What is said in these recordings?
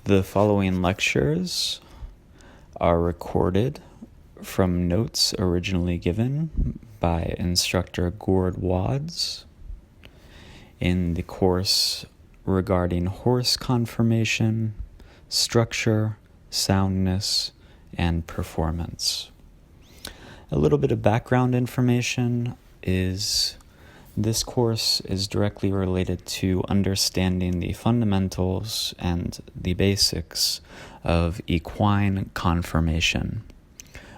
The following lectures are recorded from notes originally given by instructor Gord Wads in the course regarding horse conformation, structure, soundness, and performance. A little bit of background information is this course is directly related to understanding the fundamentals and the basics of equine conformation,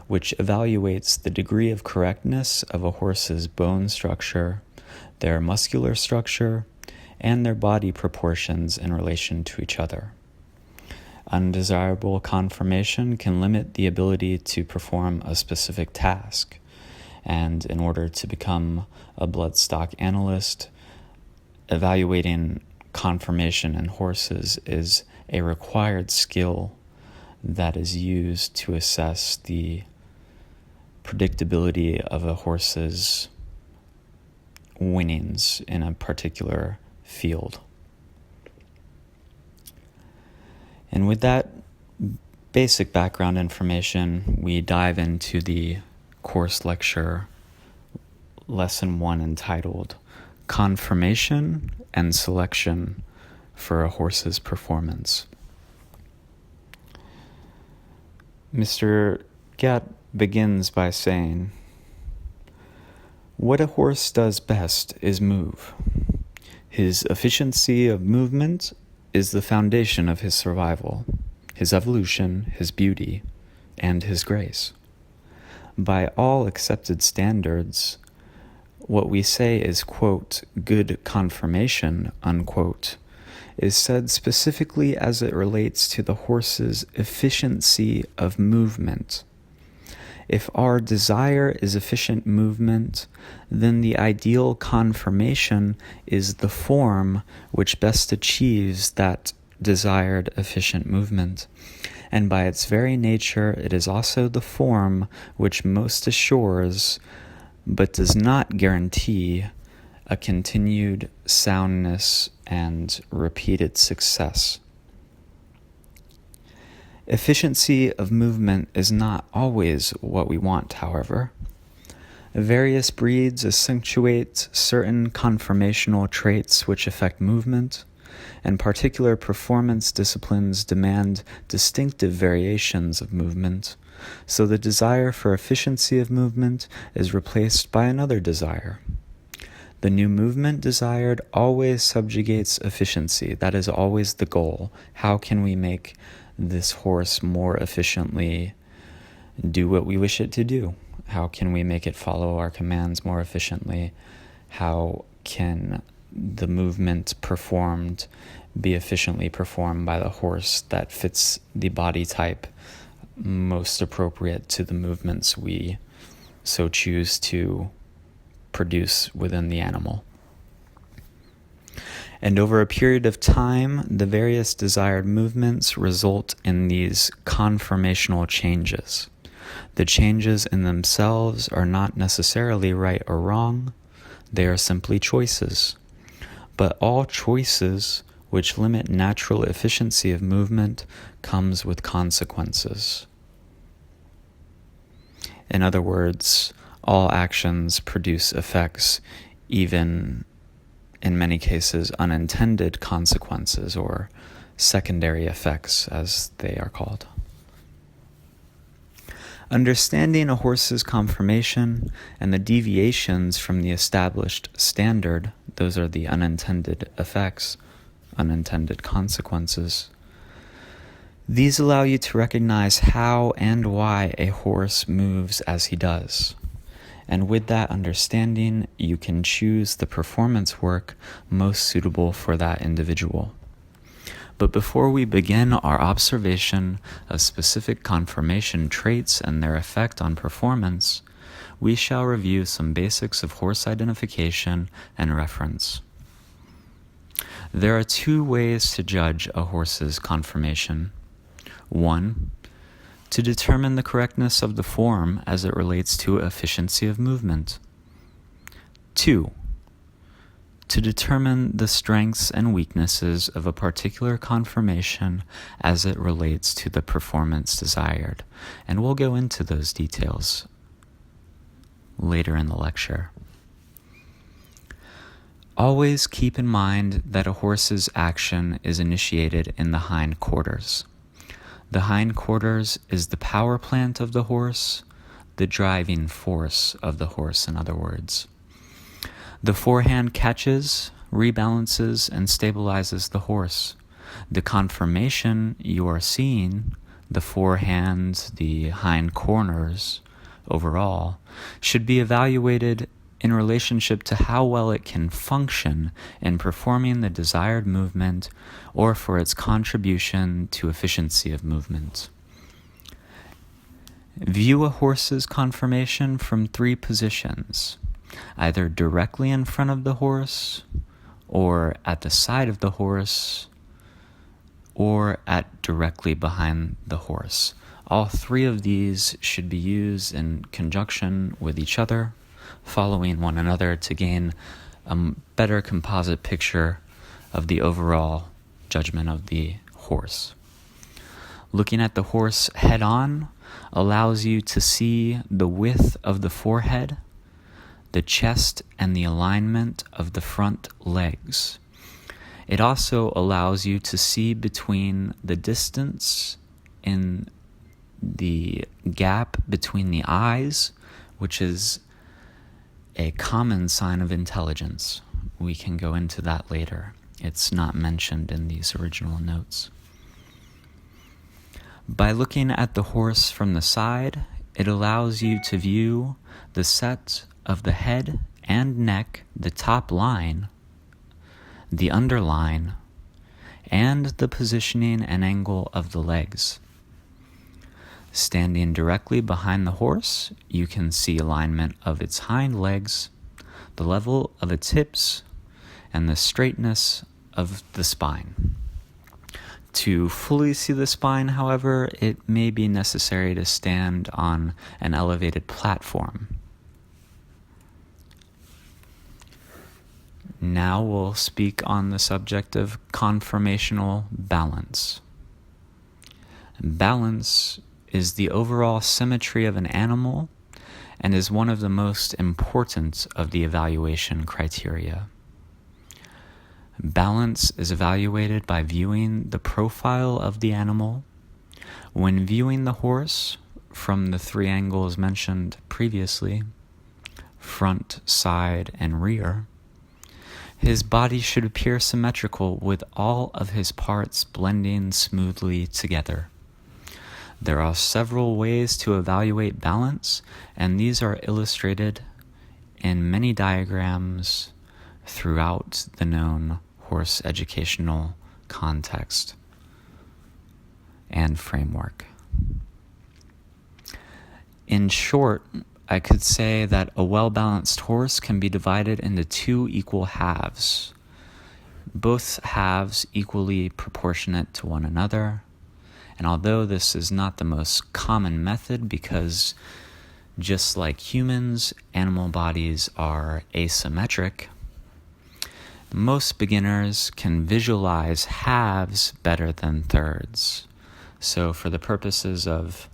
which evaluates the degree of correctness of a horse's bone structure, their muscular structure, and their body proportions in relation to each other. Undesirable conformation can limit the ability to perform a specific task, and in order to become a bloodstock analyst, evaluating conformation in horses is a required skill that is used to assess the predictability of a horse's winnings in a particular field. And with that basic background information, we dive into the course lecture, lesson 1, entitled Conformation and Selection for a Horse's Performance. Mr. Gatt begins by saying, "What a horse does best is move. His efficiency of movement is the foundation of his survival, his evolution, his beauty, and his grace. By all accepted standards, what we say is, quote, good conformation, unquote, is said specifically as it relates to the horse's efficiency of movement. If our desire is efficient movement, then the ideal conformation is the form which best achieves that desired efficient movement. And by its very nature, it is also the form which most assures, but does not guarantee, a continued soundness and repeated success. Efficiency of movement is not always what we want, however. Various breeds accentuate certain conformational traits which affect movement, and particular performance disciplines demand distinctive variations of movement, so the desire for efficiency of movement is replaced by another desire. The new movement desired always subjugates efficiency. That is always the goal. How can we make this horse more efficiently do what we wish it to do? How can we make it follow our commands more efficiently? How can the movement performed be efficiently performed by the horse that fits the body type most appropriate to the movements we so choose to produce within the animal? And over a period of time, the various desired movements result in these conformational changes. The changes in themselves are not necessarily right or wrong, they are simply choices. But all choices which limit natural efficiency of movement comes with consequences. In other words, all actions produce effects, even in many cases unintended consequences, or secondary effects as they are called. Understanding a horse's conformation and the deviations from the established standard, those are the unintended effects, unintended consequences. These allow you to recognize how and why a horse moves as he does. And with that understanding, you can choose the performance work most suitable for that individual. But before we begin our observation of specific conformation traits and their effect on performance, we shall review some basics of horse identification and reference. There are two ways to judge a horse's conformation. 1, to determine the correctness of the form as it relates to efficiency of movement. 2, to determine the strengths and weaknesses of a particular conformation as it relates to the performance desired. And we'll go into those details later in the lecture. Always keep in mind that a horse's action is initiated in the hindquarters. The hindquarters is the power plant of the horse, the driving force of the horse, in other words. The forehand catches, rebalances, and stabilizes the horse. The conformation you are seeing, the forehand, the hind corners overall, should be evaluated in relationship to how well it can function in performing the desired movement or for its contribution to efficiency of movement. View a horse's conformation from 3 positions, either directly in front of the horse, or at the side of the horse, or at directly behind the horse. All 3 of these should be used in conjunction with each other, following one another to gain a better composite picture of the overall judgment of the horse. Looking at the horse head-on allows you to see the width of the forehead, the chest, and the alignment of the front legs. It also allows you to see between the distance in the gap between the eyes, which is a common sign of intelligence. We can go into that later. It's not mentioned in these original notes. By looking at the horse from the side, it allows you to view the set of the head and neck, the top line, the underline, and the positioning and angle of the legs. Standing directly behind the horse, you can see alignment of its hind legs, the level of its hips, and the straightness of the spine. To fully see the spine, however, it may be necessary to stand on an elevated platform. Now we'll speak on the subject of conformational balance. Balance is the overall symmetry of an animal and is one of the most important of the evaluation criteria. Balance is evaluated by viewing the profile of the animal. When viewing the horse from the 3 angles mentioned previously, front, side, and rear, his body should appear symmetrical with all of his parts blending smoothly together. There are several ways to evaluate balance, and these are illustrated in many diagrams throughout the known horse educational context and framework. In short, I could say that a well-balanced horse can be divided into 2 equal halves, both halves equally proportionate to one another. And although this is not the most common method, because just like humans, animal bodies are asymmetric, most beginners can visualize halves better than thirds. So for the purposes of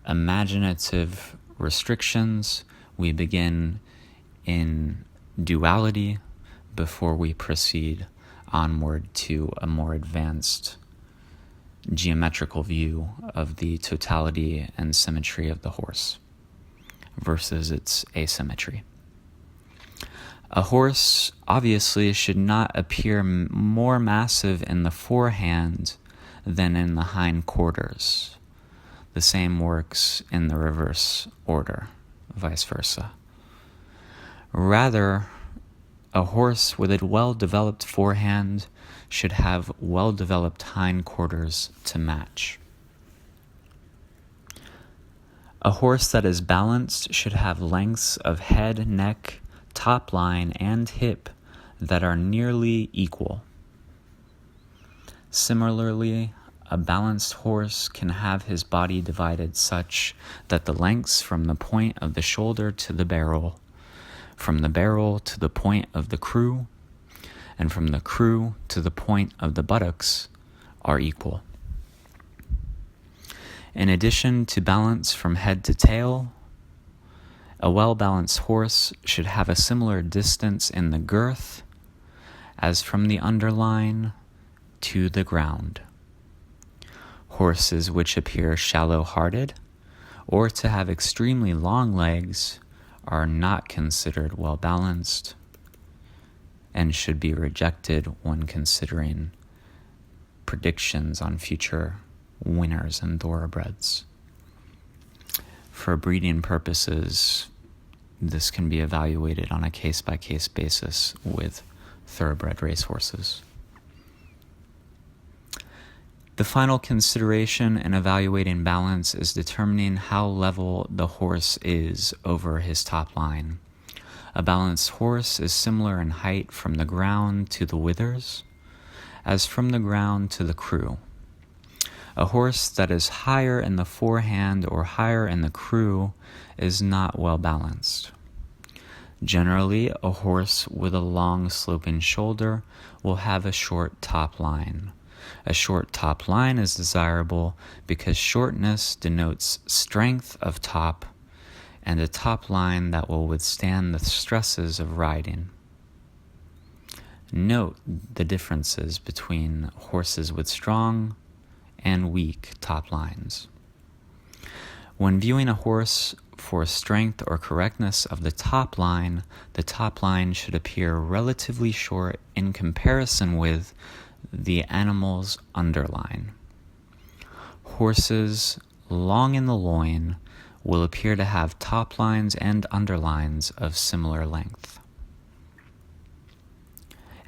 imaginative restrictions, we begin in duality before we proceed onward to a more advanced geometrical view of the totality and symmetry of the horse versus its asymmetry. A horse obviously should not appear more massive in the forehand than in the hindquarters. The same works in the reverse order, vice versa. Rather, a horse with a well-developed forehand should have well-developed hindquarters to match. A horse that is balanced should have lengths of head, neck, top line, and hip that are nearly equal. Similarly, a balanced horse can have his body divided such that the lengths from the point of the shoulder to the barrel, from the barrel to the point of the croup, and from the croup to the point of the buttocks are equal. In addition to balance from head to tail, a well-balanced horse should have a similar distance in the girth as from the underline to the ground. Horses which appear shallow-hearted or to have extremely long legs are not considered well-balanced and should be rejected when considering predictions on future winners and thoroughbreds. For breeding purposes, this can be evaluated on a case-by-case basis with thoroughbred racehorses. The final consideration in evaluating balance is determining how level the horse is over his top line. A balanced horse is similar in height from the ground to the withers as from the ground to the croup. A horse that is higher in the forehand or higher in the croup is not well balanced. Generally, a horse with a long sloping shoulder will have a short top line. A short top line is desirable because shortness denotes strength of top and a top line that will withstand the stresses of riding. Note the differences between horses with strong and weak top lines. When viewing a horse for strength or correctness of the top line should appear relatively short in comparison with the animal's underline. Horses long in the loin will appear to have top lines and underlines of similar length.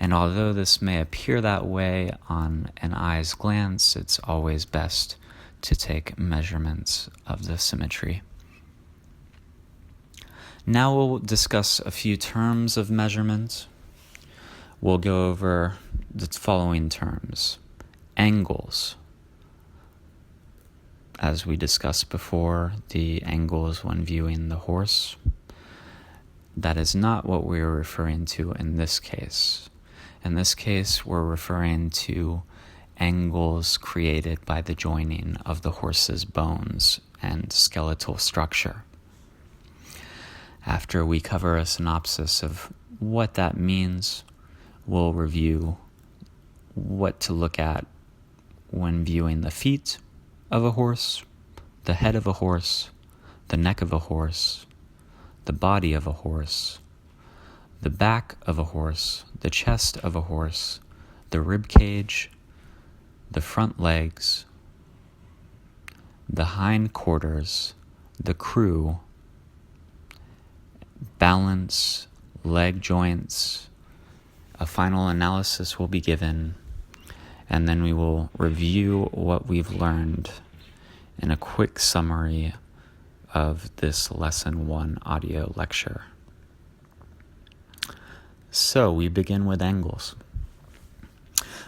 And although this may appear that way on an eye's glance, it's always best to take measurements of the symmetry. Now we'll discuss a few terms of measurement. We'll go over the following terms. Angles. As we discussed before, the angles when viewing the horse. That is not what we're referring to in this case. In this case, we're referring to angles created by the joining of the horse's bones and skeletal structure. After we cover a synopsis of what that means, we'll review what to look at when viewing the feet of a horse, the head of a horse, the neck of a horse, the body of a horse, the back of a horse, the chest of a horse, the rib cage, the front legs, the hindquarters, the croup, balance, leg joints. A final analysis will be given, and then we will review what we've learned in a quick summary of this Lesson 1 audio lecture. So we begin with angles.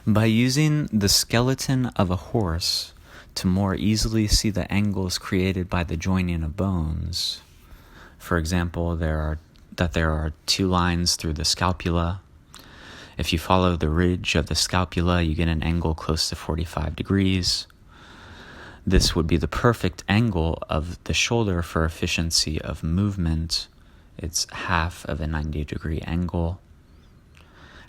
By using the skeleton of a horse to more easily see the angles created by the joining of bones, for example, there are two lines through the scapula. If you follow the ridge of the scapula, you get an angle close to 45 degrees. This would be the perfect angle of the shoulder for efficiency of movement. It's half of a 90-degree angle.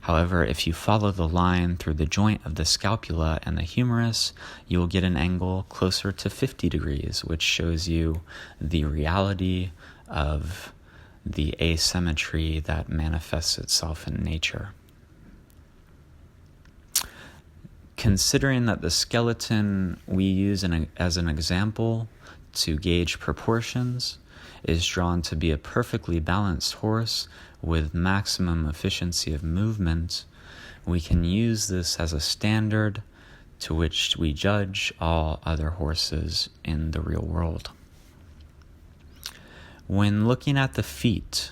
However, if you follow the line through the joint of the scapula and the humerus, you will get an angle closer to 50 degrees, which shows you the reality of the asymmetry that manifests itself in nature. Considering that the skeleton we use as an example to gauge proportions is drawn to be a perfectly balanced horse with maximum efficiency of movement, we can use this as a standard to which we judge all other horses in the real world. When looking at the feet,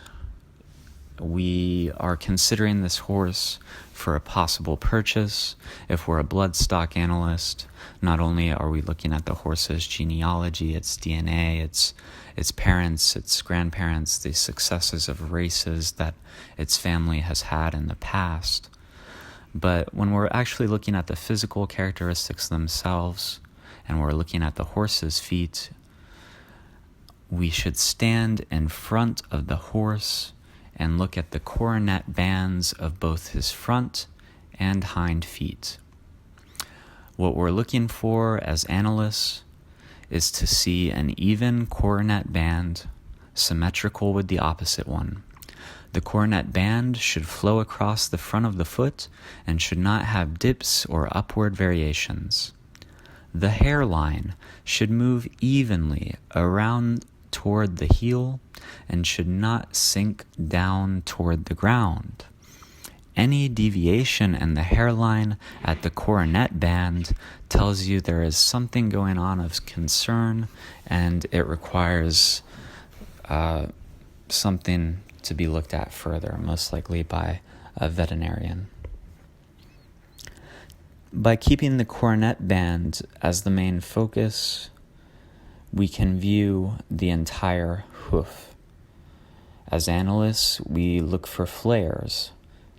we are considering this horse for a possible purchase. If we're a bloodstock analyst, not only are we looking at the horse's genealogy, its DNA, its parents, its grandparents, the successes of races that its family has had in the past, But when we're actually looking at the physical characteristics themselves, and we're looking at the horse's feet, we should stand in front of the horse and look at the coronet bands of both his front and hind feet. What we're looking for as analysts is to see an even coronet band symmetrical with the opposite one. The coronet band should flow across the front of the foot and should not have dips or upward variations. The hairline should move evenly around toward the heel and should not sink down toward the ground. Any deviation in the hairline at the coronet band tells you there is something going on of concern, and it requires something to be looked at further, most likely by a veterinarian. By keeping the coronet band as the main focus, we can view the entire hoof. As analysts, we look for flares,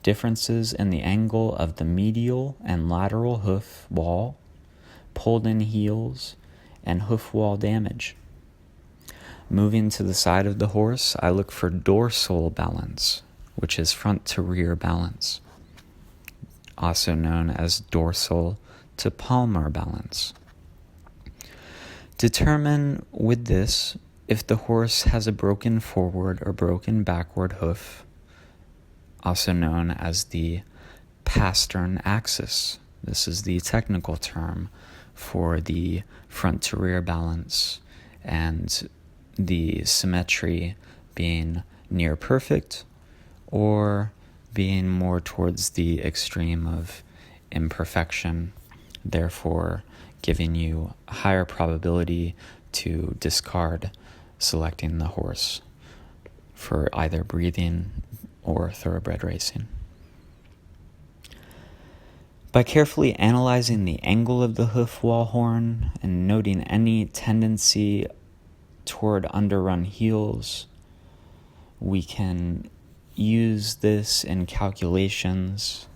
differences in the angle of the medial and lateral hoof wall, pulled-in heels, and hoof wall damage. Moving to the side of the horse, I look for dorsal balance, which is front to rear balance, also known as dorsal to palmar balance. Determine with this if the horse has a broken forward or broken backward hoof, also known as the pastern axis. This is the technical term for the front to rear balance and the symmetry being near perfect or being more towards the extreme of imperfection, therefore giving you a higher probability to discard selecting the horse for either breeding or thoroughbred racing. By carefully analyzing the angle of the hoof wall horn and noting any tendency toward underrun heels, we can use this in calculations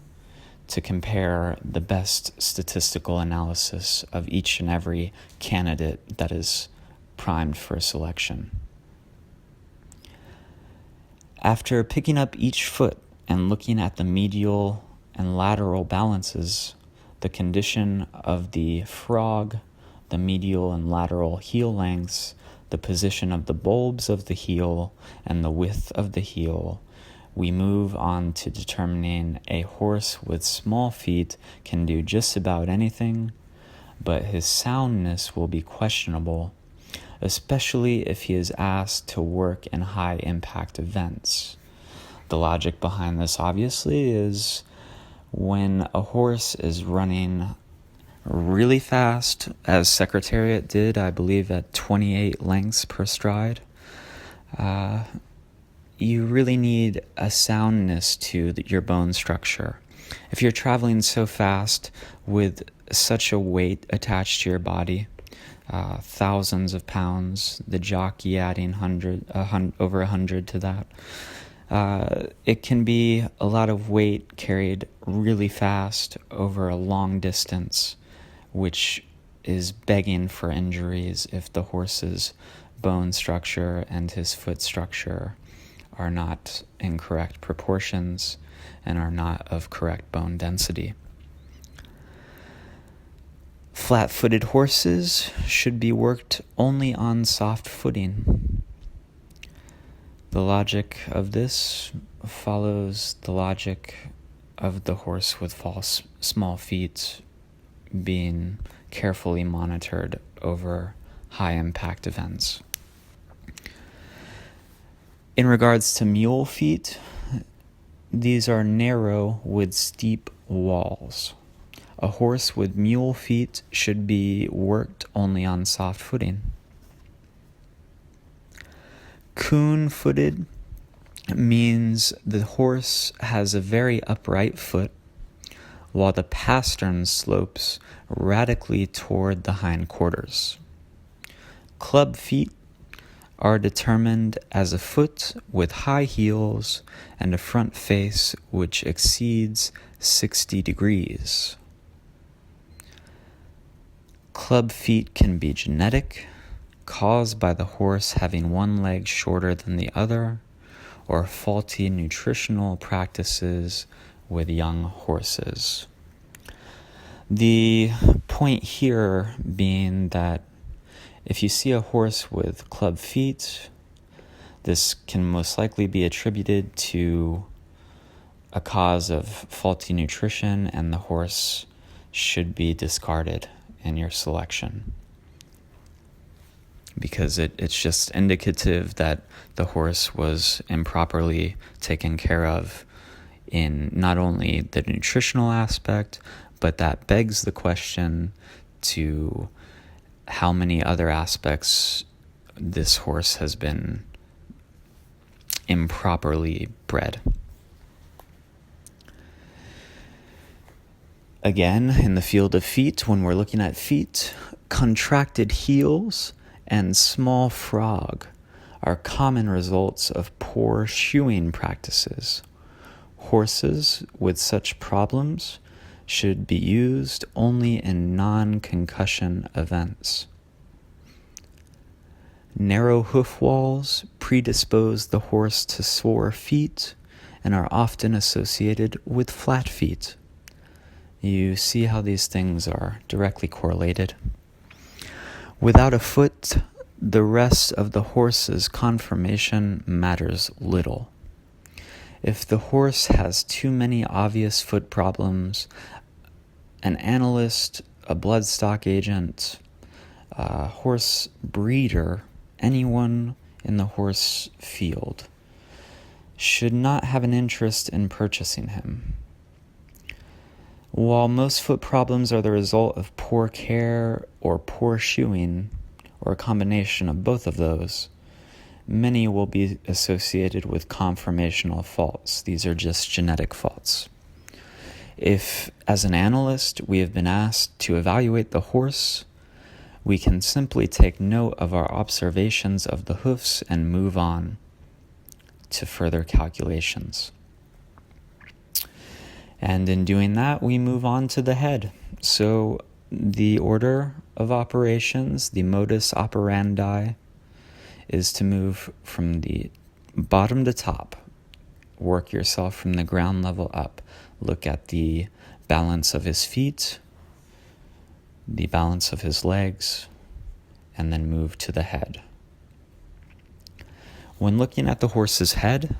to compare the best statistical analysis of each and every candidate that is primed for selection. After picking up each foot and looking at the medial and lateral balances, the condition of the frog, the medial and lateral heel lengths, the position of the bulbs of the heel, and the width of the heel, we move on to determining a horse with small feet can do just about anything, but his soundness will be questionable, especially if he is asked to work in high-impact events. The logic behind this, obviously, is when a horse is running really fast, as Secretariat did, I believe, at 28 lengths per stride, you really need a soundness to your bone structure. If you're traveling so fast with such a weight attached to your body, thousands of pounds, the jockey adding over 100 to that, it can be a lot of weight carried really fast over a long distance, which is begging for injuries if the horse's bone structure and his foot structure are not in correct proportions and are not of correct bone density. Flat-footed horses should be worked only on soft footing. The logic of this follows the logic of the horse with small feet being carefully monitored over high-impact events. In regards to mule feet, these are narrow with steep walls. A horse with mule feet should be worked only on soft footing. Coon-footed means the horse has a very upright foot, while the pastern slopes radically toward the hindquarters. Club feet are determined as a foot with high heels and a front face which exceeds 60 degrees. Club feet can be genetic, caused by the horse having one leg shorter than the other, or faulty nutritional practices with young horses. The point here being that if you see a horse with club feet, this can most likely be attributed to a cause of faulty nutrition, and the horse should be discarded in your selection, because it's just indicative that the horse was improperly taken care of in not only the nutritional aspect, but that begs the question to how many other aspects this horse has been improperly bred. Again, in the field of feet, when we're looking at feet, contracted heels and small frog are common results of poor shoeing practices. Horses with such problems should be used only in non-concussion events. Narrow hoof walls predispose the horse to sore feet and are often associated with flat feet. You see how these things are directly correlated. Without a foot, the rest of the horse's conformation matters little. If the horse has too many obvious foot problems, an analyst, a bloodstock agent, a horse breeder, anyone in the horse field should not have an interest in purchasing him. While most foot problems are the result of poor care or poor shoeing, or a combination of both of those, many will be associated with conformational faults. These are just genetic faults. If, as an analyst, we have been asked to evaluate the horse, we can simply take note of our observations of the hoofs and move on to further calculations. And in doing that, we move on to the head. So the order of operations, the modus operandi, is to move from the bottom to top. Work yourself from the ground level up. Look at the balance of his feet, the balance of his legs, and then move to the head. When looking at the horse's head,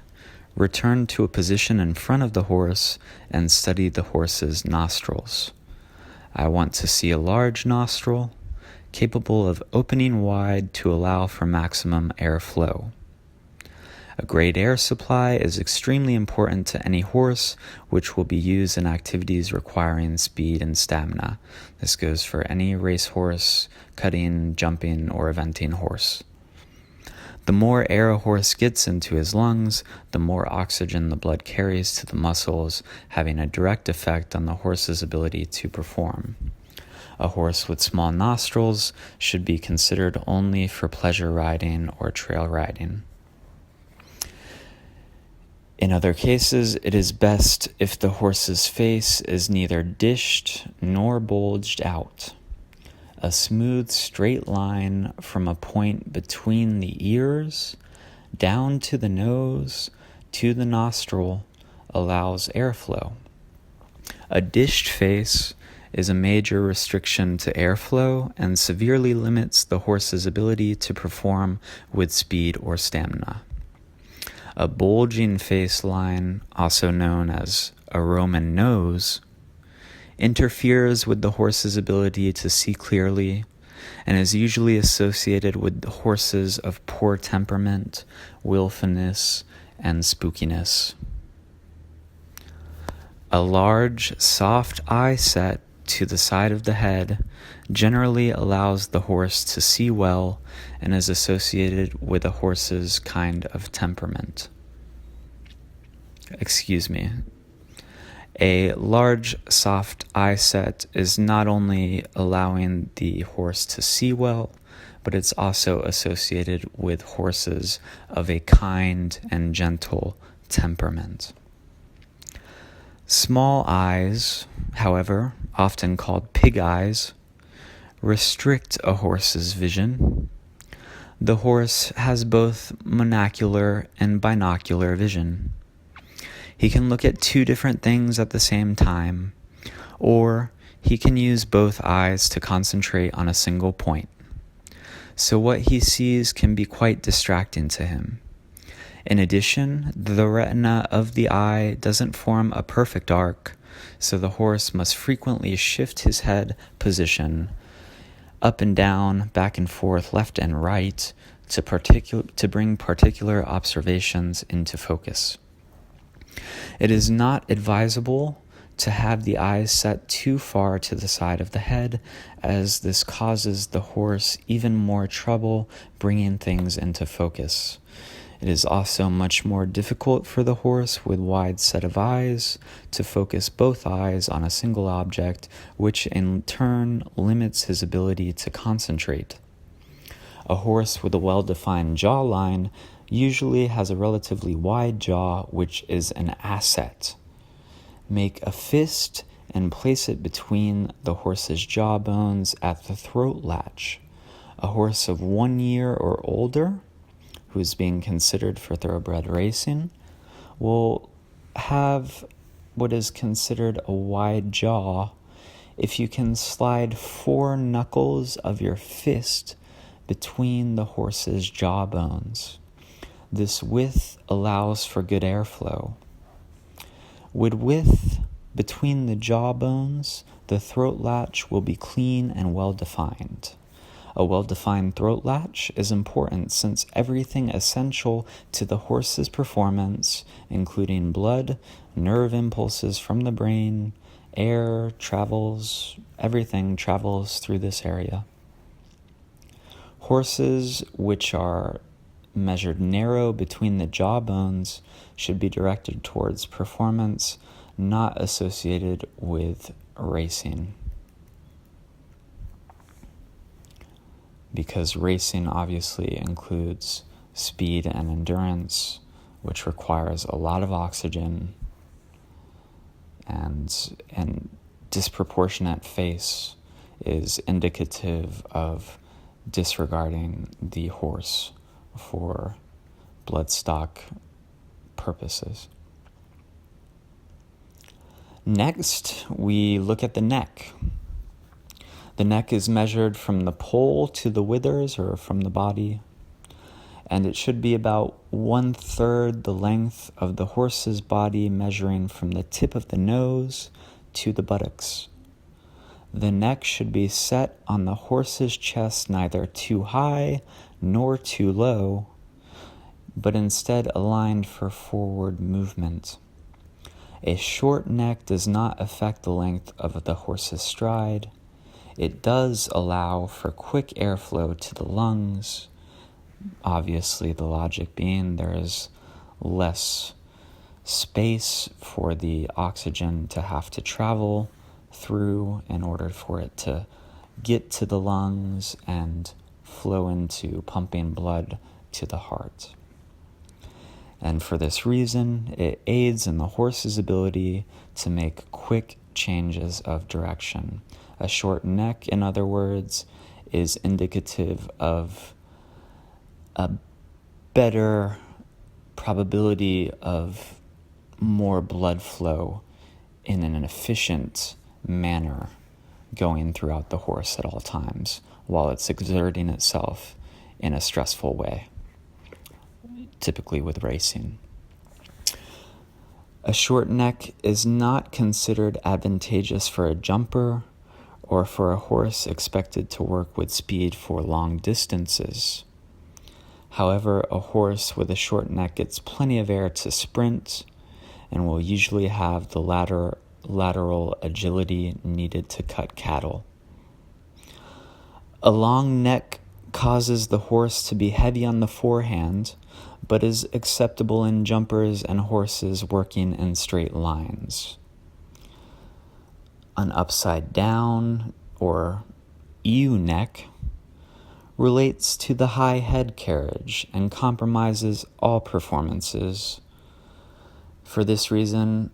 return to a position in front of the horse and study the horse's nostrils. I want to see a large nostril, capable of opening wide to allow for maximum airflow. A great air supply is extremely important to any horse, which will be used in activities requiring speed and stamina. This goes for any racehorse, cutting, jumping, or eventing horse. The more air a horse gets into his lungs, the more oxygen the blood carries to the muscles, having a direct effect on the horse's ability to perform. A horse with small nostrils should be considered only for pleasure riding or trail riding. In other cases, it is best if the horse's face is neither dished nor bulged out. A smooth straight line from a point between the ears down to the nose to the nostril allows airflow. A dished face is a major restriction to airflow and severely limits the horse's ability to perform with speed or stamina. A bulging face line, also known as a Roman nose, interferes with the horse's ability to see clearly and is usually associated with the horses of poor temperament, willfulness, and spookiness. A large, soft eye set to the side of the head generally allows the horse to see well and is associated with a horse's kind of temperament. A large, soft eye set is not only allowing the horse to see well, but it's also associated with horses of a kind and gentle temperament. Small eyes, however, often called pig eyes, restrict a horse's vision. The horse has both monocular and binocular vision. He can look at two different things at the same time, or he can use both eyes to concentrate on a single point. So what he sees can be quite distracting to him. In addition, the retina of the eye doesn't form a perfect arc, so the horse must frequently shift his head position up and down, back and forth, left and right, to bring particular observations into focus. It is not advisable to have the eyes set too far to the side of the head, as this causes the horse even more trouble bringing things into focus. It is also much more difficult for the horse with wide set of eyes to focus both eyes on a single object, which in turn limits his ability to concentrate. A horse with a well-defined jawline usually has a relatively wide jaw, which is an asset. Make a fist and place it between the horse's jaw bones at the throat latch. A horse of 1 year or older, who is being considered for thoroughbred racing, will have what is considered a wide jaw if you can slide 4 knuckles of your fist between the horse's jaw bones. This width allows for good airflow. With width between the jaw bones, the throat latch will be clean and well-defined. A well-defined throat latch is important since everything essential to the horse's performance, including blood, nerve impulses from the brain, air everything travels through this area. Horses which are measured narrow between the jaw bones should be directed towards performance, not associated with racing. Because racing obviously includes speed and endurance, which requires a lot of oxygen, and disproportionate face is indicative of disregarding the horse for bloodstock purposes. Next, we look at the neck. The neck is measured from the poll to the withers, or from the body, and it should be about 1/3 the length of the horse's body, measuring from the tip of the nose to the buttocks. The neck should be set on the horse's chest, neither too high nor too low, but instead aligned for forward movement. A short neck does not affect the length of the horse's stride. It does allow for quick airflow to the lungs. Obviously, the logic being there is less space for the oxygen to have to travel through in order for it to get to the lungs and flow into pumping blood to the heart. And for this reason, it aids in the horse's ability to make quick changes of direction. A short neck, in other words, is indicative of a better probability of more blood flow in an efficient manner going throughout the horse at all times while it's exerting itself in a stressful way, typically with racing. A short neck is not considered advantageous for a jumper or for a horse expected to work with speed for long distances. However, a horse with a short neck gets plenty of air to sprint and will usually have the lateral agility needed to cut cattle. A long neck causes the horse to be heavy on the forehand, but is acceptable in jumpers and horses working in straight lines. An upside down or ewe neck relates to the high head carriage and compromises all performances. For this reason,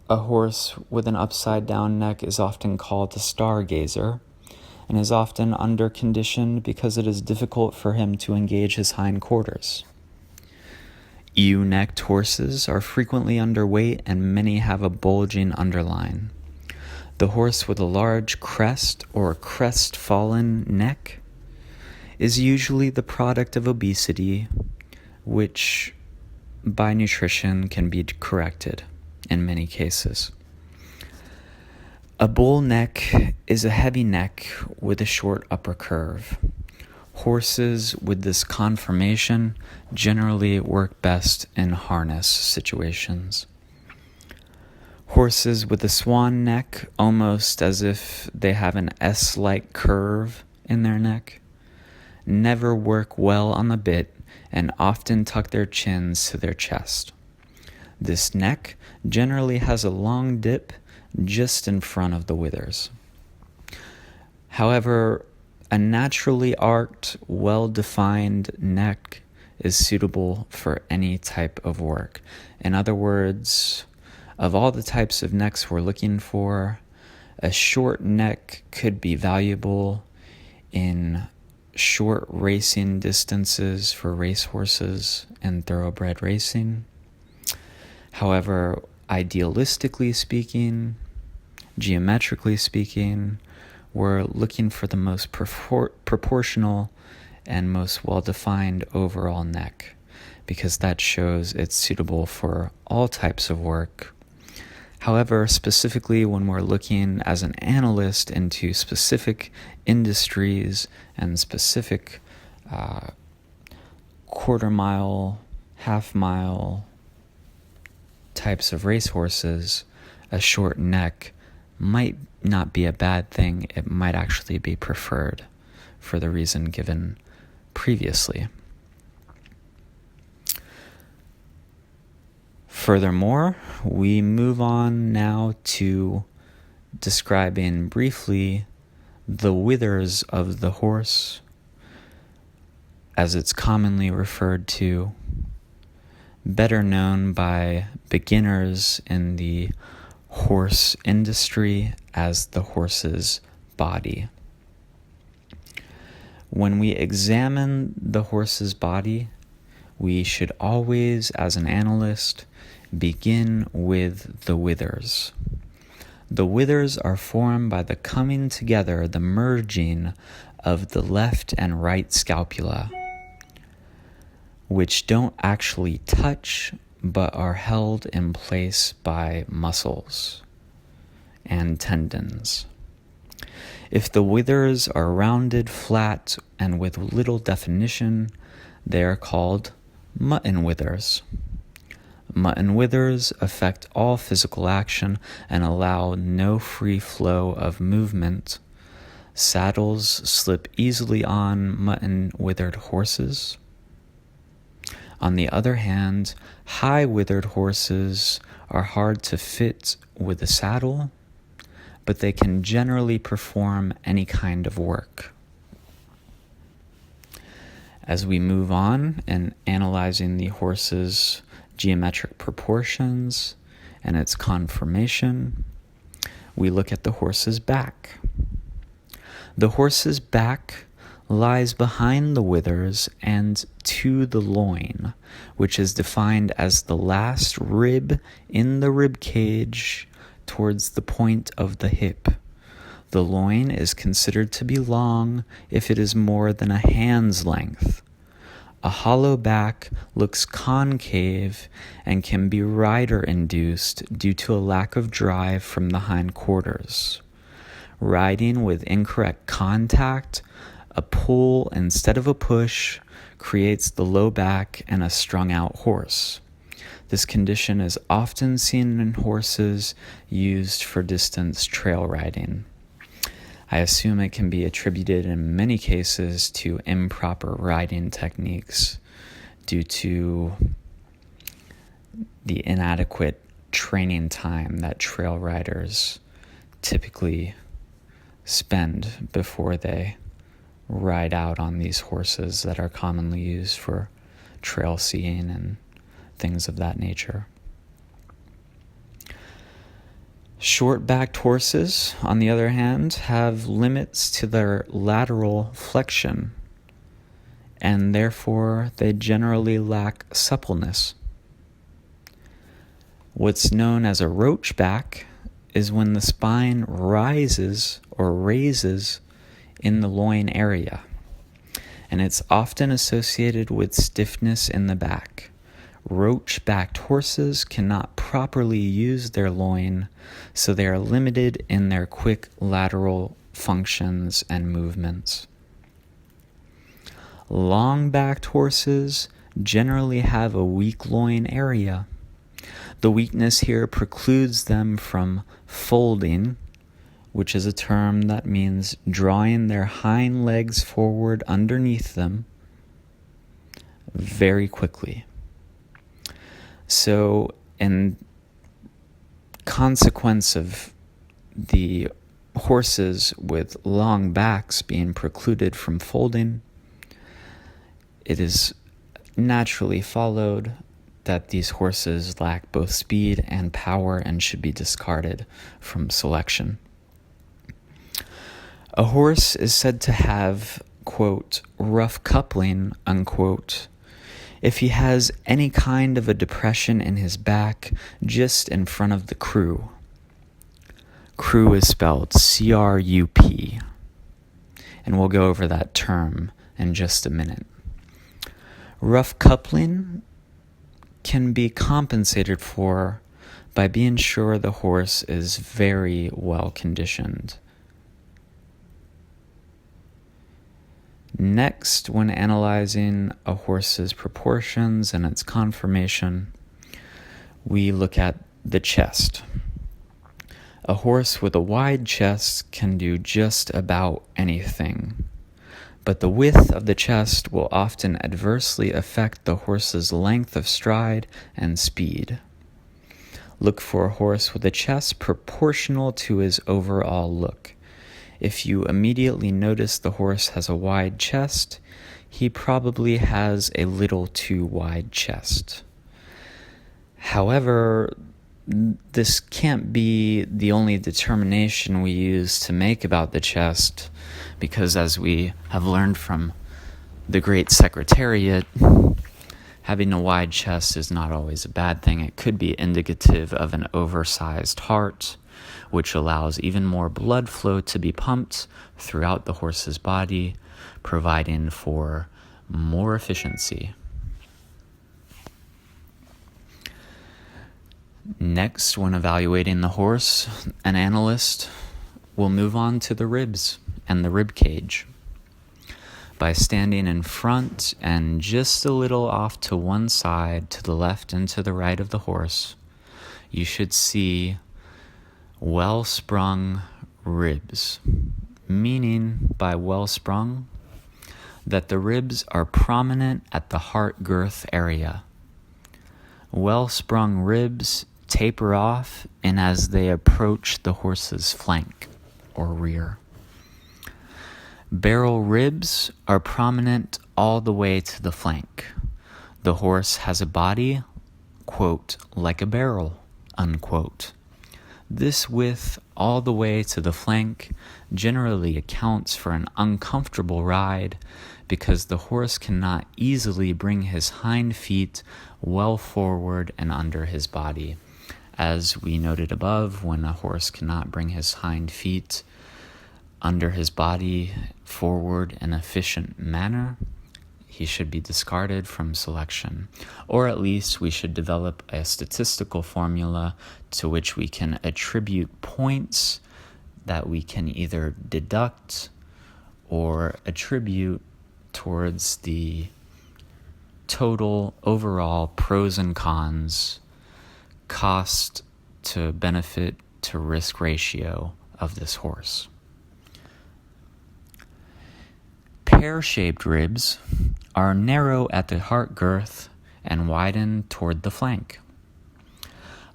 a horse with an upside-down neck is often called a stargazer and is often underconditioned because it is difficult for him to engage his hindquarters. Ewe-necked horses are frequently underweight and many have a bulging underline. The horse with a large crest or crestfallen neck is usually the product of obesity, which by nutrition can be corrected in many cases. A bull neck is a heavy neck with a short upper curve. Horses with this conformation generally work best in harness situations. Horses with a swan neck, almost as if they have an S-like curve in their neck, never work well on the bit and often tuck their chins to their chest. This neck generally has a long dip just in front of the withers. However, a naturally arched, well-defined neck is suitable for any type of work. In other words, of all the types of necks we're looking for, a short neck could be valuable in short racing distances for racehorses and thoroughbred racing. However, idealistically speaking, geometrically speaking, we're looking for the most proportional and most well-defined overall neck, because that shows it's suitable for all types of work. However, specifically when we're looking as an analyst into specific industries and specific quarter-mile, half-mile types of racehorses, a short neck might not be a bad thing. It might actually be preferred for the reason given previously. Furthermore, we move on now to describing briefly the withers of the horse, as it's commonly referred to, better known by beginners in the horse industry as the horse's body. When we examine the horse's body, we should always, as an analyst, begin with the withers. The withers are formed by the coming together, the merging of the left and right scapula, which don't actually touch but are held in place by muscles and tendons. If the withers are rounded, flat, and with little definition, they are called mutton withers. Mutton withers affect all physical action and allow no free flow of movement. Saddles slip easily on mutton-withered horses. On the other hand, high-withered horses are hard to fit with a saddle, but they can generally perform any kind of work. As we move on in analyzing the horse's geometric proportions and its conformation, we look at the horse's back. The horse's back lies behind the withers and to the loin, which is defined as the last rib in the rib cage towards the point of the hip. The loin is considered to be long if it is more than a hand's length. A hollow back looks concave and can be rider-induced due to a lack of drive from the hindquarters. Riding with incorrect contact, a pull instead of a push, creates the low back and a strung-out horse. This condition is often seen in horses used for distance trail riding. I assume it can be attributed in many cases to improper riding techniques due to the inadequate training time that trail riders typically spend before they ride out on these horses that are commonly used for trail seeing and things of that nature. Short-backed horses, on the other hand, have limits to their lateral flexion, and therefore they generally lack suppleness. What's known as a roachback is when the spine rises or raises in the loin area, and it's often associated with stiffness in the back. Roach-backed horses cannot properly use their loin, so they are limited in their quick lateral functions and movements. Long-backed horses generally have a weak loin area. The weakness here precludes them from folding, which is a term that means drawing their hind legs forward underneath them very quickly. So, in consequence of the horses with long backs being precluded from folding, it is naturally followed that these horses lack both speed and power and should be discarded from selection. A horse is said to have, quote, rough coupling, unquote, if he has any kind of a depression in his back just in front of the croup. Croup is spelled C-R-U-P, and we'll go over that term in just a minute. Rough coupling can be compensated for by being sure the horse is very well conditioned. Next, when analyzing a horse's proportions and its conformation, we look at the chest. A horse with a wide chest can do just about anything, but the width of the chest will often adversely affect the horse's length of stride and speed. Look for a horse with a chest proportional to his overall look. If you immediately notice the horse has a wide chest, he probably has a little too wide chest. However, this can't be the only determination we use to make about the chest, because as we have learned from the Great Secretariat, having a wide chest is not always a bad thing. It could be indicative of an oversized heart, which allows even more blood flow to be pumped throughout the horse's body, providing for more efficiency. Next, when evaluating the horse, an analyst will move on to the ribs and the rib cage. By standing in front and just a little off to one side, to the left and to the right of the horse, you should see well-sprung ribs, meaning by well-sprung that the ribs are prominent at the heart girth area. Well-sprung ribs taper off and as they approach the horse's flank or rear. Barrel ribs are prominent all the way to the flank. The horse has a body, quote, like a barrel, unquote. This width all the way to the flank generally accounts for an uncomfortable ride because the horse cannot easily bring his hind feet well forward and under his body. As we noted above, when a horse cannot bring his hind feet under his body forward in an efficient manner, he should be discarded from selection. Or at least we should develop a statistical formula to which we can attribute points that we can either deduct or attribute towards the total overall pros and cons, cost to benefit to risk ratio of this horse. Pear-shaped ribs are narrow at the heart girth and widen toward the flank.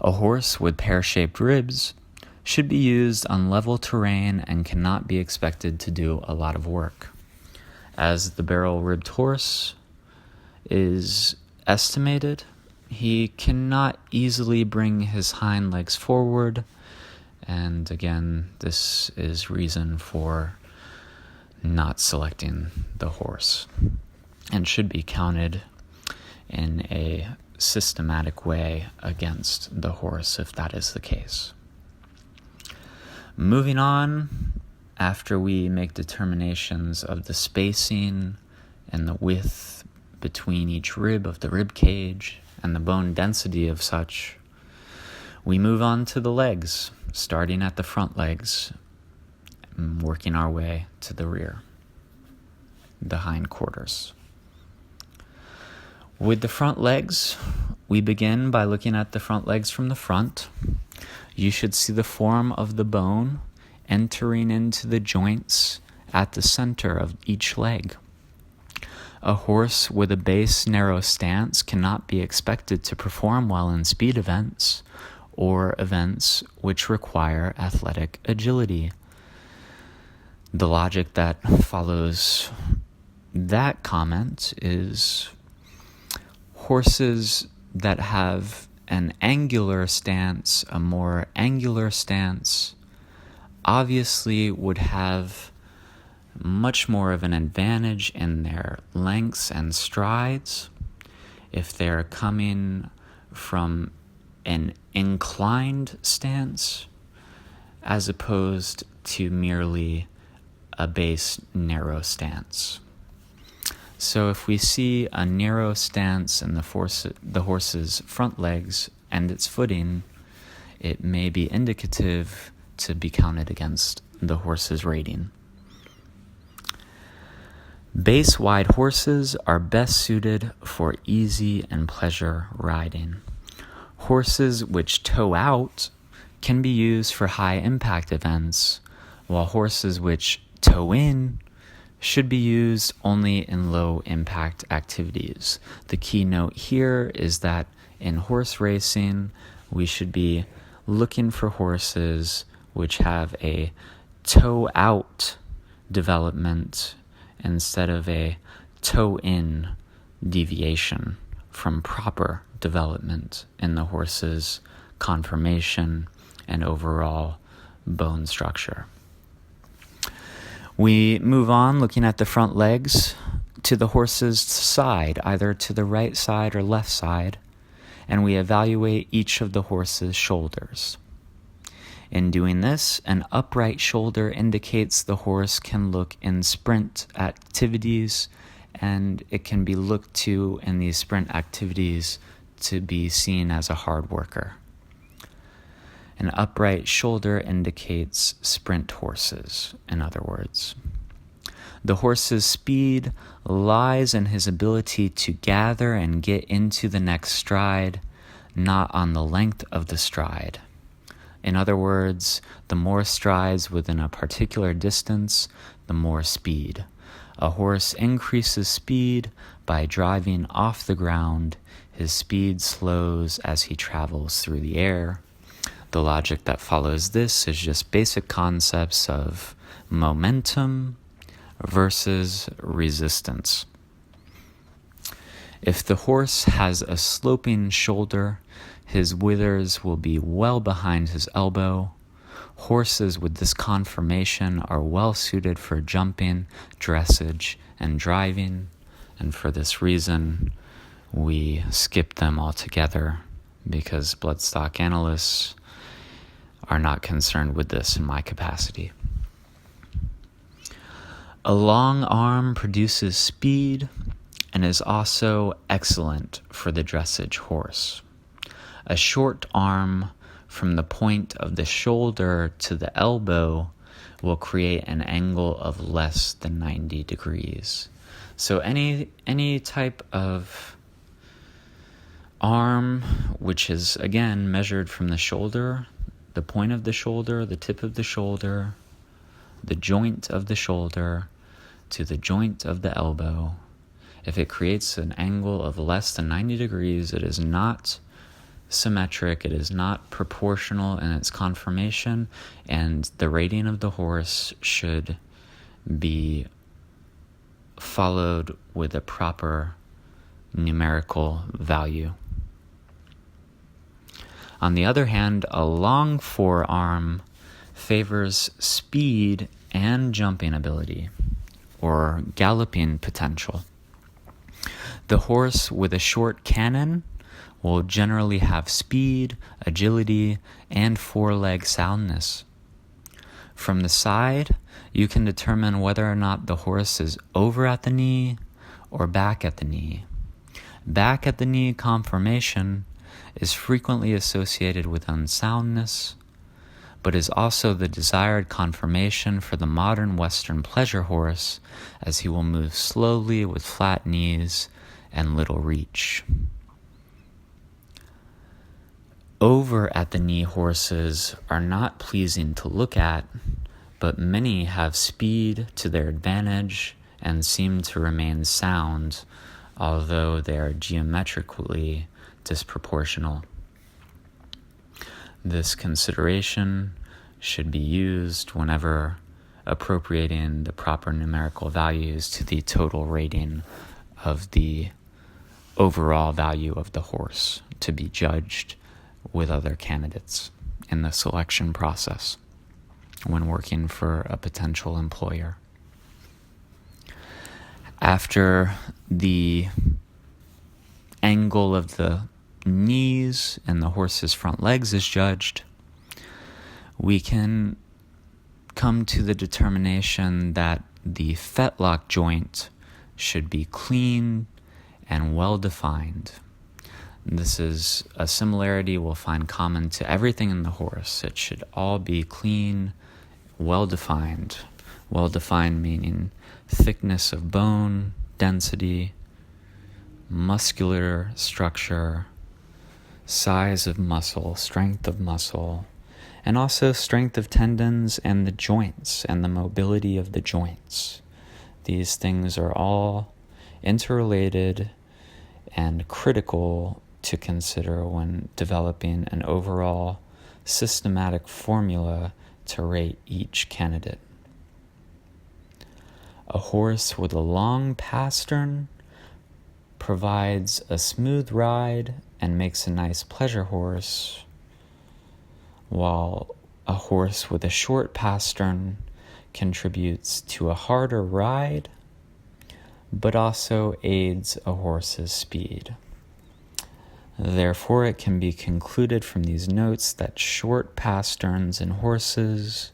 A horse with pear-shaped ribs should be used on level terrain and cannot be expected to do a lot of work. As the barrel-ribbed horse is estimated, he cannot easily bring his hind legs forward, and again, this is reason for not selecting the horse and should be counted in a systematic way against the horse if that is the case. Moving on, after we make determinations of the spacing and the width between each rib of the rib cage and the bone density of such, we move on to the legs, starting at the front legs and working our way to the rear, the hindquarters. With the front legs, we begin by looking at the front legs from the front. You should see the form of the bone entering into the joints at the center of each leg. A horse with a base narrow stance cannot be expected to perform well in speed events or events which require athletic agility. The logic that follows that comment is horses that have an angular stance, a more angular stance, obviously would have much more of an advantage in their lengths and strides if they're coming from an inclined stance as opposed to merely a base narrow stance. So if we see a narrow stance in the horse's front legs and its footing, it may be indicative to be counted against the horse's rating. Base-wide horses are best suited for easy and pleasure riding. Horses which toe out can be used for high-impact events, while horses which toe in should be used only in low-impact activities. The key note here is that in horse racing, we should be looking for horses which have a toe-out development instead of a toe-in deviation from proper development in the horse's conformation and overall bone structure. We move on looking at the front legs to the horse's side, either to the right side or left side, and we evaluate each of the horse's shoulders. In doing this, an upright shoulder indicates the horse can look in sprint activities, and it can be looked to in these sprint activities to be seen as a hard worker. An upright shoulder indicates sprint horses, in other words. The horse's speed lies in his ability to gather and get into the next stride, not on the length of the stride. In other words, the more strides within a particular distance, the more speed. A horse increases speed by driving off the ground. His speed slows as he travels through the air. The logic that follows this is just basic concepts of momentum versus resistance. If the horse has a sloping shoulder, his withers will be well behind his elbow. Horses with this conformation are well suited for jumping, dressage, and driving, and for this reason, we skip them altogether because Bloodstock Analysts are not concerned with this in my capacity. A long arm produces speed and is also excellent for the dressage horse. A short arm from the point of the shoulder to the elbow will create an angle of less than 90 degrees. So any type of arm which is again measured from the shoulder, the point of the shoulder, the tip of the shoulder, the joint of the shoulder to the joint of the elbow, if it creates an angle of less than 90 degrees, it is not symmetric, it is not proportional in its conformation, and the rating of the horse should be followed with a proper numerical value. On the other hand, a long forearm favors speed and jumping ability, or galloping potential. The horse with a short cannon will generally have speed, agility, and foreleg soundness. From the side, you can determine whether or not the horse is over at the knee or back at the knee. Back at the knee conformation is frequently associated with unsoundness, but is also the desired conformation for the modern Western pleasure horse, as he will move slowly with flat knees and little reach. Over at the knee horses are not pleasing to look at, but many have speed to their advantage and seem to remain sound, although they are geometrically disproportional. This consideration should be used whenever appropriating the proper numerical values to the total rating of the overall value of the horse to be judged with other candidates in the selection process when working for a potential employer. After the angle of the knees and the horse's front legs is judged, we can come to the determination that the fetlock joint should be clean and well-defined. This is a similarity we'll find common to everything in the horse. It should all be clean, well-defined. Well-defined meaning thickness of bone, density, muscular structure, size of muscle, strength of muscle, and also strength of tendons and the joints and the mobility of the joints. These things are all interrelated and critical to consider when developing an overall systematic formula to rate each candidate. A horse with a long pastern provides a smooth ride and makes a nice pleasure horse, while a horse with a short pastern contributes to a harder ride, but also aids a horse's speed. Therefore, it can be concluded from these notes that short pasterns in horses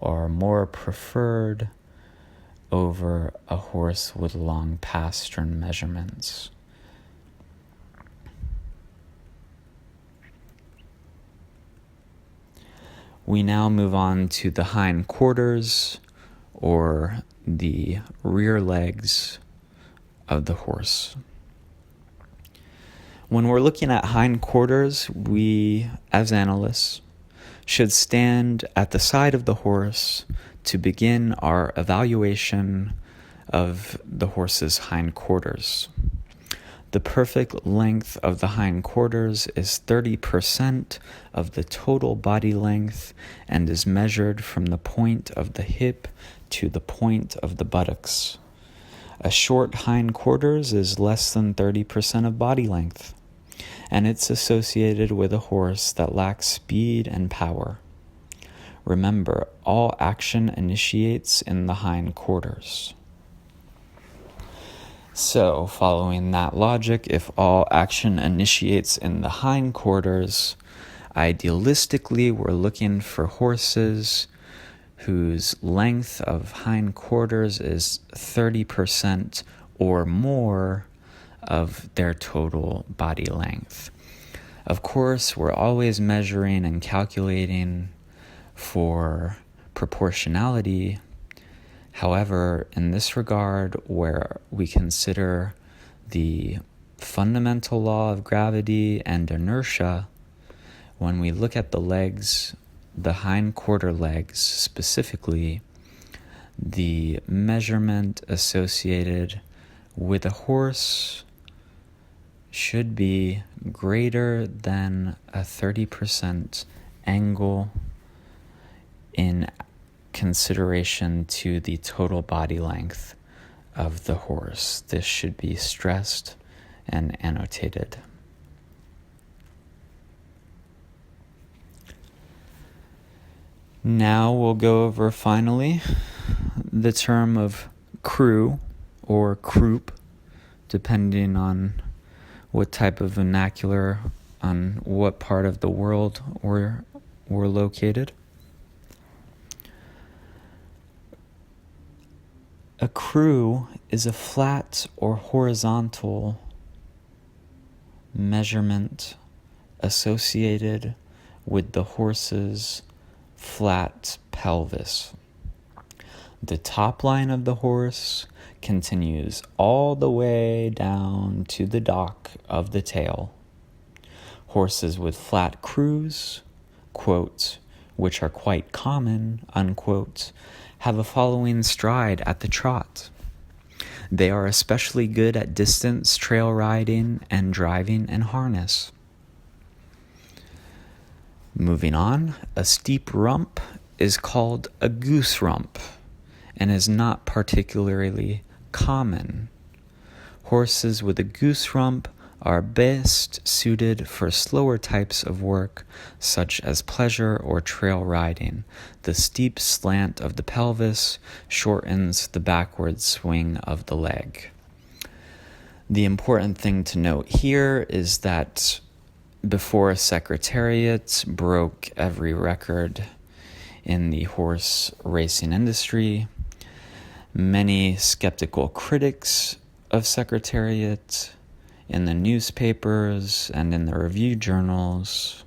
are more preferred over a horse with long pastern measurements. We now move on to the hindquarters, or the rear legs of the horse. When we're looking at hindquarters, we, as analysts, should stand at the side of the horse to begin our evaluation of the horse's hindquarters. The perfect length of the hindquarters is 30% of the total body length and is measured from the point of the hip to the point of the buttocks. A short hindquarters is less than 30% of body length, and it's associated with a horse that lacks speed and power. Remember, all action initiates in the hindquarters. So, following that logic, if all action initiates in the hindquarters, idealistically we're looking for horses whose length of hindquarters is 30% or more of their total body length. Of course, we're always measuring and calculating for proportionality. However, in this regard, where we consider the fundamental law of gravity and inertia, when we look at the legs, the hindquarter legs specifically, the measurement associated with a horse should be greater than a 30% angle in consideration to the total body length of the horse. This should be stressed and annotated. Now we'll go over finally the term of crew or croup, depending on what type of vernacular, on what part of the world we're located. A crew is a flat or horizontal measurement associated with the horse's flat pelvis. The top line of the horse continues all the way down to the dock of the tail. Horses with flat crews, quote, which are quite common, unquote, have a following stride at the trot. They are especially good at distance trail riding and driving in harness. Moving on, a steep rump is called a goose rump and is not particularly common. Horses with a goose rump are best suited for slower types of work, such as pleasure or trail riding. The steep slant of the pelvis shortens the backward swing of the leg. The important thing to note here is that before Secretariat broke every record in the horse racing industry, many skeptical critics of Secretariat in the newspapers and in the review journals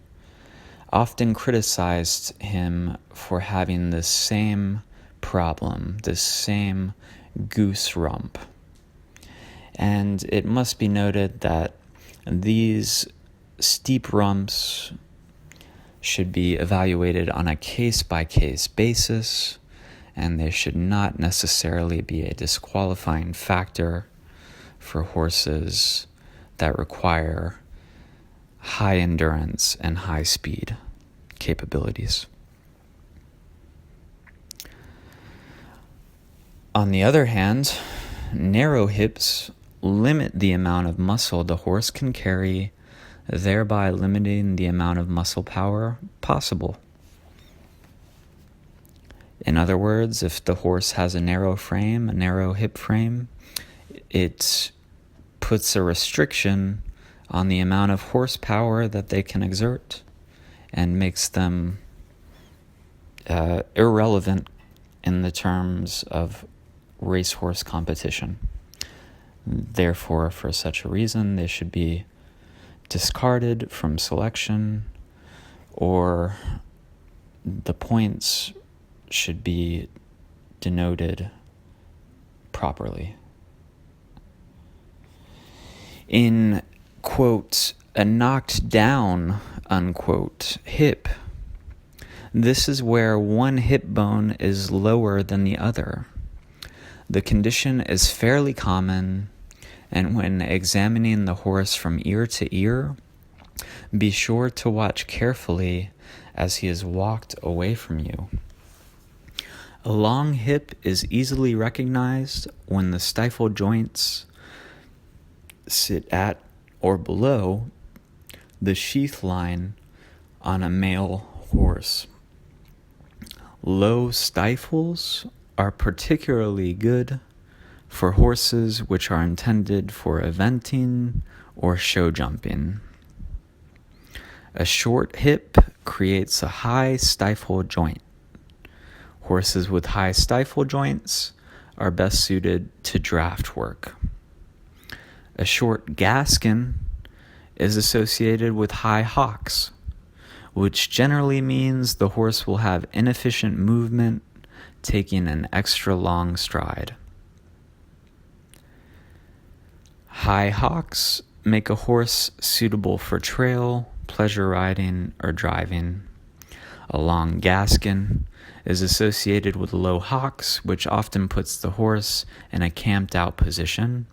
often criticized him for having this same problem, this same goose rump. And it must be noted that these steep rumps should be evaluated on a case-by-case basis, and they should not necessarily be a disqualifying factor for horses that require high endurance and high speed capabilities. On the other hand, narrow hips limit the amount of muscle the horse can carry, thereby limiting the amount of muscle power possible. In other words, if the horse has a narrow frame, a narrow hip frame, it puts a restriction on the amount of horsepower that they can exert and makes them irrelevant in the terms of racehorse competition. Therefore, for such a reason, they should be discarded from selection, or the points should be denoted properly. In, quote, a knocked down, unquote, hip, this is where one hip bone is lower than the other. The condition is fairly common, and when examining the horse from ear to ear, be sure to watch carefully as he is walked away from you. A long hip is easily recognized when the stifle joints sit at or below the sheath line on a male horse. Low stifles are particularly good for horses which are intended for eventing or show jumping. A short hip creates a high stifle joint. Horses with high stifle joints are best suited to draft work. A short gaskin is associated with high hocks, which generally means the horse will have inefficient movement, taking an extra long stride. High hocks make a horse suitable for trail, pleasure riding, or driving. A long gaskin is associated with low hocks, which often puts the horse in a camped out position.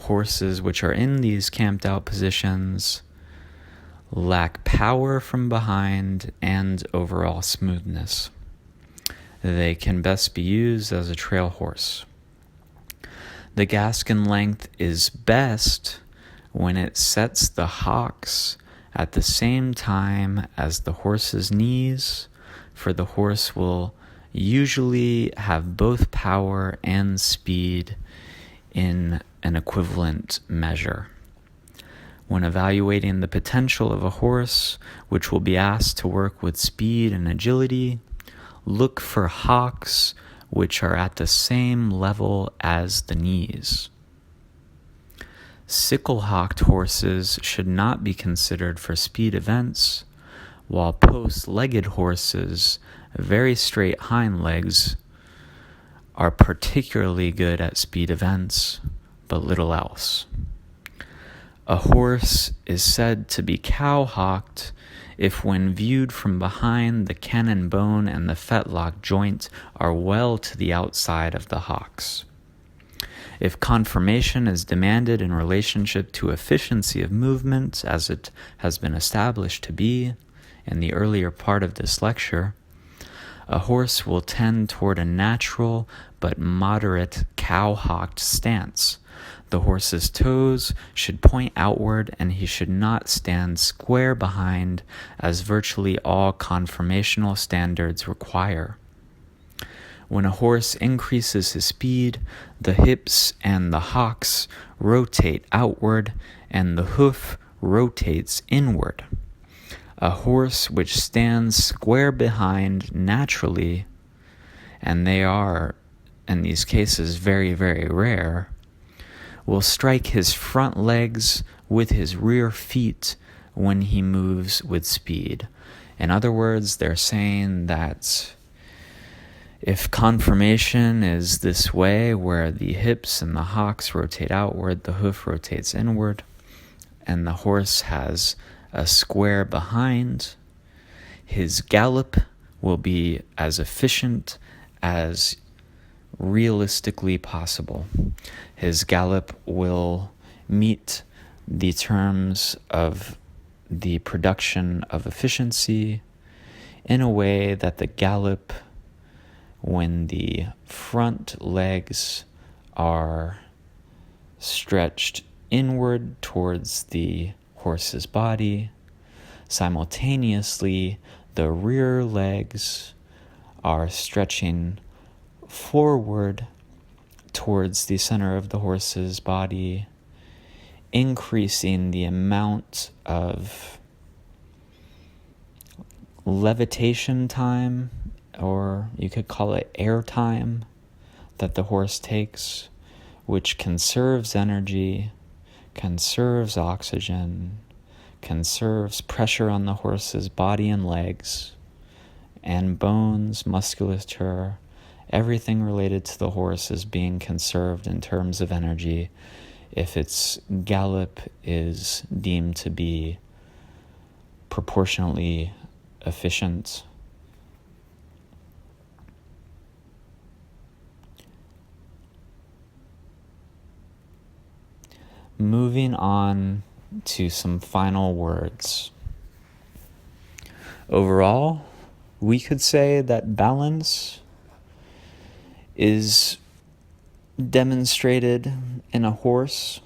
Horses which are in these camped out positions lack power from behind and overall smoothness. They can best be used as a trail horse. The Gaskin length is best when it sets the hocks at the same time as the horse's knees, for the horse will usually have both power and speed in an equivalent measure. When evaluating the potential of a horse, which will be asked to work with speed and agility, look for hocks which are at the same level as the knees. Sickle-hocked horses should not be considered for speed events, while post-legged horses, very straight hind legs, are particularly good at speed events, but little else. A horse is said to be cow-hocked if, when viewed from behind, the cannon bone and the fetlock joint are well to the outside of the hocks. If conformation is demanded in relationship to efficiency of movement, as it has been established to be in the earlier part of this lecture, a horse will tend toward a natural but moderate cow-hocked stance. The horse's toes should point outward, and he should not stand square behind, as virtually all conformational standards require. When a horse increases his speed, the hips and the hocks rotate outward, and the hoof rotates inward. A horse which stands square behind naturally, and they are, in these cases, very, very rare, will strike his front legs with his rear feet when he moves with speed. In other words, they're saying that if conformation is this way, where the hips and the hocks rotate outward, the hoof rotates inward, and the horse has a square behind, his gallop will be as efficient as realistically possible. His gallop will meet the terms of the production of efficiency in a way that the gallop, when the front legs are stretched inward towards the horse's body, simultaneously the rear legs are stretching forward towards the center of the horse's body, increasing the amount of levitation time, or you could call it air time, that the horse takes, which conserves energy, conserves oxygen, conserves pressure on the horse's body and legs, and bones, musculature. Everything related to the horse is being conserved in terms of energy if its gallop is deemed to be proportionally efficient. Moving on to some final words. Overall, we could say that balance is demonstrated in a horse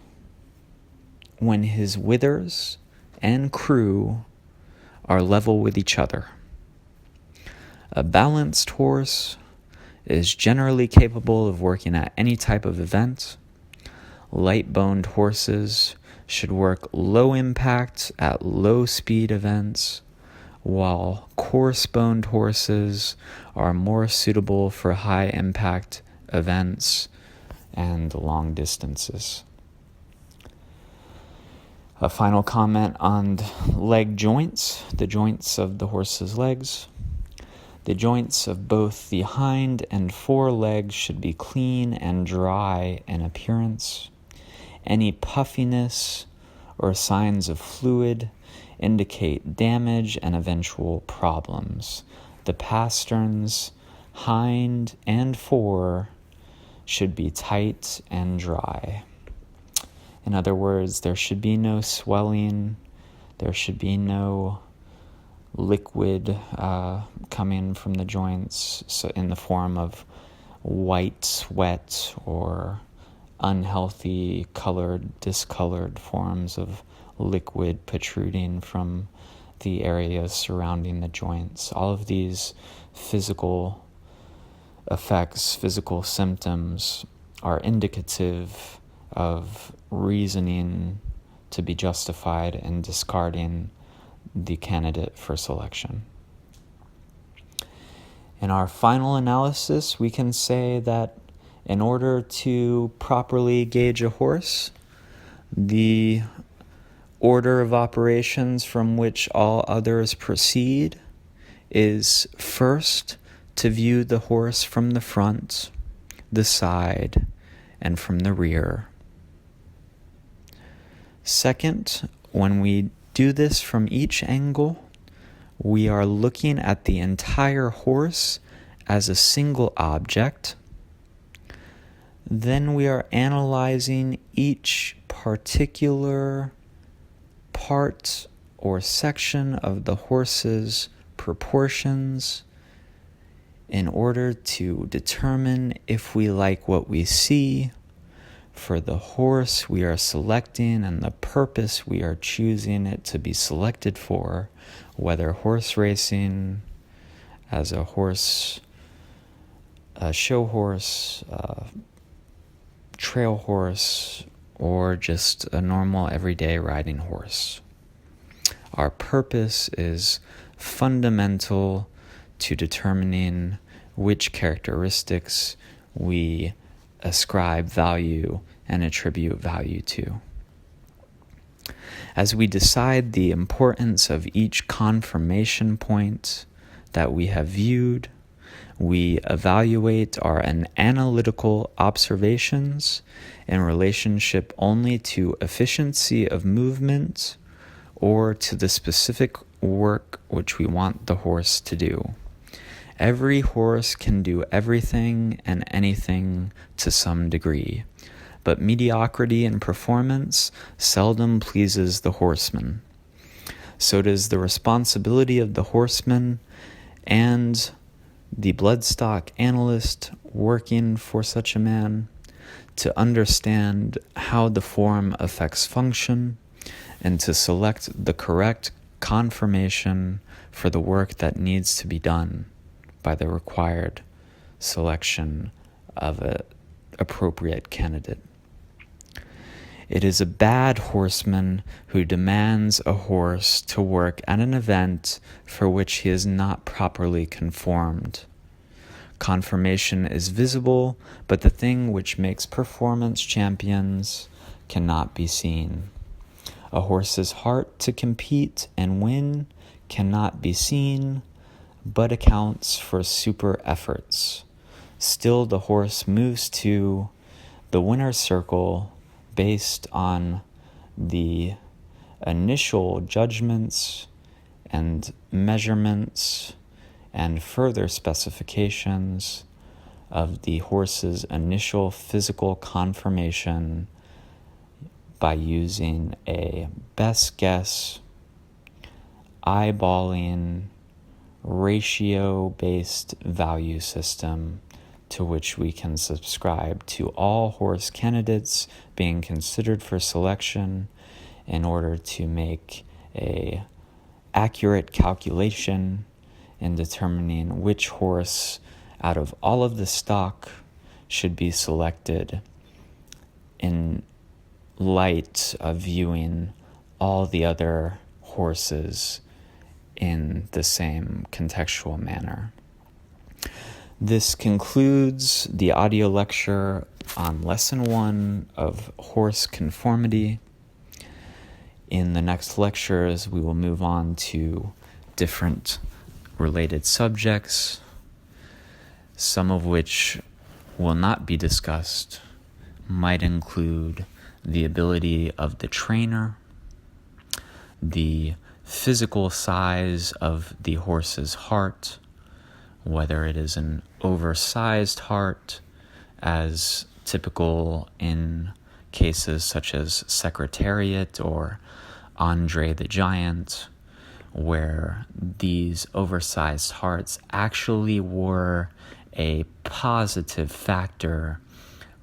when his withers and crew are level with each other. A balanced horse is generally capable of working at any type of event. Light-boned horses should work low impact at low speed events, while coarse-boned horses are more suitable for high-impact events and long distances. A final comment on leg joints, the joints of the horse's legs. The joints of both the hind and fore legs should be clean and dry in appearance. Any puffiness or signs of fluid indicate damage and eventual problems. The pasterns, hind and fore, should be tight and dry. In other words, there should be no swelling, there should be no liquid coming from the joints, so in the form of white sweat or unhealthy discolored forms of liquid protruding from the areas surrounding the joints. All of these physical effects, physical symptoms are indicative of reasoning to be justified in discarding the candidate for selection. In our final analysis, we can say that in order to properly gauge a horse, the order of operations from which all others proceed is first to view the horse from the front, the side, and from the rear. Second, when we do this from each angle, we are looking at the entire horse as a single object. Then we are analyzing each particular part or section of the horse's proportions in order to determine if we like what we see for the horse we are selecting and the purpose we are choosing it to be selected for, whether horse racing, as a show horse, trail horse, or just a normal everyday riding horse. Our purpose is fundamental to determining which characteristics we ascribe value and attribute value to. As we decide the importance of each conformation point that we have viewed, we evaluate our analytical observations in relationship only to efficiency of movement or to the specific work which we want the horse to do. Every horse can do everything and anything to some degree, but mediocrity in performance seldom pleases the horseman. So it is the responsibility of the horseman and the bloodstock analyst working for such a man to understand how the form affects function and to select the correct conformation for the work that needs to be done by the required selection of an appropriate candidate. It is a bad horseman who demands a horse to work at an event for which he is not properly conformed. Conformation is visible, but the thing which makes performance champions cannot be seen. A horse's heart to compete and win cannot be seen, but accounts for super efforts. Still, the horse moves to the winner's circle based on the initial judgments and measurements and further specifications of the horse's initial physical conformation by using a best guess, eyeballing, ratio-based value system to which we can subscribe to all horse candidates being considered for selection in order to make a accurate calculation in determining which horse out of all of the stock should be selected in light of viewing all the other horses in the same contextual manner. This concludes the audio lecture on Lesson 1 of Horse Conformity. In the next lectures, we will move on to different related subjects, some of which will not be discussed, might include the ability of the trainer, the physical size of the horse's heart, whether it is an oversized heart, as typical in cases such as Secretariat or Andre the Giant, where these oversized hearts actually were a positive factor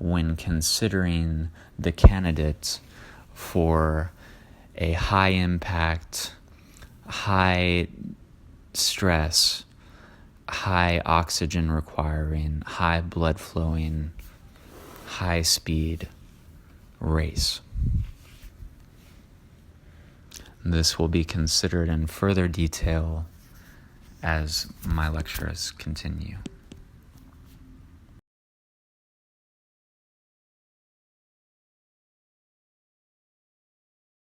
when considering the candidate for a high impact, high stress, high oxygen requiring, high blood flowing, high speed race. This will be considered in further detail as my lectures continue.